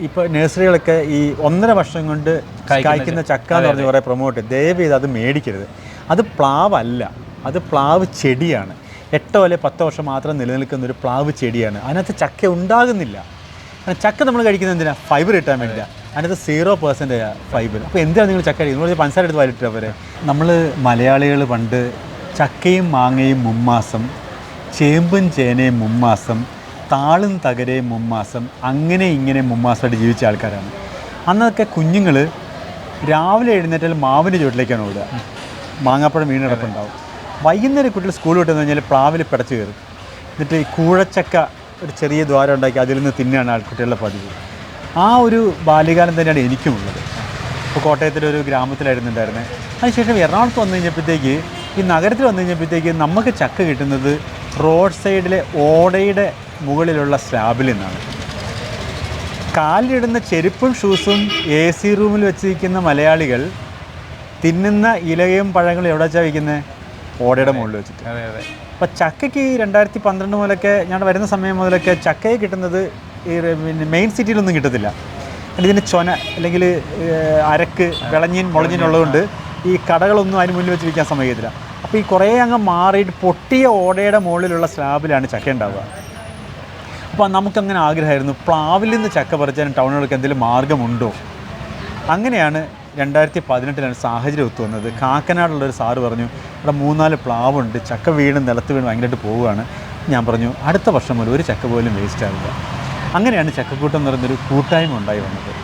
ഇപ്പോൾ നഴ്സറികളൊക്കെ ഈ 1.5 വർഷം കൊണ്ട് കായ്ക്കുന്ന ചക്ക എന്ന് പറഞ്ഞ് കുറേ പ്രൊമോട്ട് ചെയ്ത് ദയവ് ചെയ്ത് അത് മേടിക്കരുത്. അത് പ്ലാവല്ല, അത് പ്ലാവ് ചെടിയാണ്. 8 അല്ലെങ്കിൽ 10 വർഷം മാത്രം നിലനിൽക്കുന്ന ഒരു പ്ലാവ് ചെടിയാണ്. അതിനകത്ത് ചക്ക ഉണ്ടാകുന്നില്ല. ചക്ക നമ്മൾ കഴിക്കുന്നത് എന്തിനാണ്? ഫൈബർ കിട്ടാൻ വേണ്ടിയില്ല. അതിനകത്ത് 0% ഫൈബർ. അപ്പോൾ എന്തിനാണ് നിങ്ങൾ ചക്ക കഴിക്കുന്നത്? നിങ്ങൾ പഞ്ചസാര എടുത്ത് വരട്ടെ അവരെ. നമ്മൾ മലയാളികൾ പണ്ട് ചക്കയും മാങ്ങയും മുമ്മാസം, ചേമ്പും ചേനയും മുമ്മാസം, താളും തകരയും മുമ്മാസം, അങ്ങനെ ഇങ്ങനെ മുമ്മാസമായിട്ട് ജീവിച്ച ആൾക്കാരാണ്. അന്നൊക്കെ കുഞ്ഞുങ്ങൾ രാവിലെ എഴുന്നേറ്റാൽ മാവിൻ്റെ ചുവട്ടിലേക്കാണ് ഓടുക. മാങ്ങാപ്പഴം വീണിടപ്പുണ്ടാവും. വൈകുന്നേരം കുട്ടികൾ സ്കൂൾ വിട്ടെന്ന് കഴിഞ്ഞാൽ പ്ലാവിൽ പിടച്ച് കയറും. എന്നിട്ട് ഈ കൂഴച്ചക്ക ഒരു ചെറിയ ദ്വാരം ഉണ്ടാക്കി അതിൽ നിന്ന് തിന്നാണ് ആൾക്കുട്ടികളുടെ പതിവ്. ആ ഒരു ബാല്യകാലം തന്നെയാണ് എനിക്കുമുള്ളത്. ഇപ്പോൾ കോട്ടയത്തിലൊരു ഗ്രാമത്തിലായിരുന്നുണ്ടായിരുന്നത്. അതിനുശേഷം എറണാകുളത്ത് വന്നു കഴിഞ്ഞപ്പോഴത്തേക്ക്, ഈ നഗരത്തിൽ വന്നു കഴിഞ്ഞപ്പോഴത്തേക്ക് നമുക്ക് ചക്ക കിട്ടുന്നത് റോഡ് സൈഡിലെ ഓടയുടെ മുകളിലുള്ള സ്ലാബിൽ നിന്നാണ്. കാലിലിടുന്ന ചെരുപ്പും ഷൂസും AC റൂമിൽ വെച്ചിരിക്കുന്ന മലയാളികൾ തിന്നുന്ന ഇലയും പഴങ്ങളും എവിടെ വെച്ചാൽ വയ്ക്കുന്നത്? ഓടയുടെ മുകളിൽ വെച്ചിട്ട്. അപ്പോൾ ചക്കയ്ക്ക് 2012 മുതലൊക്കെ, ഞാൻ വരുന്ന സമയം മുതലൊക്കെ ചക്കയെ കിട്ടുന്നത് ഈ മെയിൻ സിറ്റിയിലൊന്നും കിട്ടത്തില്ല. ഇതിന് ചൊന അല്ലെങ്കിൽ അരക്ക് മുളഞ്ഞിനുള്ളതുകൊണ്ട് ഈ കടകളൊന്നും അതിന് മുന്നിൽ വെച്ച് വിൽക്കാൻ സമ്മതിക്കത്തില്ല. അപ്പോൾ ഈ കുറേ അങ്ങ് മാറിയിട്ട് പൊട്ടിയ ഓടയുടെ മുകളിലുള്ള സ്ലാബിലാണ് ചക്ക ഉണ്ടാവുക. അപ്പോൾ നമുക്കങ്ങനെ ആഗ്രഹമായിരുന്നു, പ്ലാവിൽ നിന്ന് ചക്ക പറിച്ചാൽ ടൗണുകൾക്ക് എന്തെങ്കിലും മാർഗ്ഗമുണ്ടോ? അങ്ങനെയാണ് 2018 സാഹചര്യം ഒത്തു വന്നത്. കാക്കനാടുള്ളൊരു സാറ് പറഞ്ഞു, ഇവിടെ 3-4 പ്ലാവുണ്ട്, ചക്ക നിലത്ത് വീണ് ഭയങ്കരമായിട്ട് പോവുകയാണ്. ഞാൻ പറഞ്ഞു, അടുത്ത വർഷം മുതൽ ഒരു ചക്ക പോലും വേസ്റ്റ് ആവില്ല. അങ്ങനെയാണ് ചക്കക്കൂട്ടം എന്ന് പറയുന്നൊരു കൂട്ടായ്മ ഉണ്ടായി വന്നത്.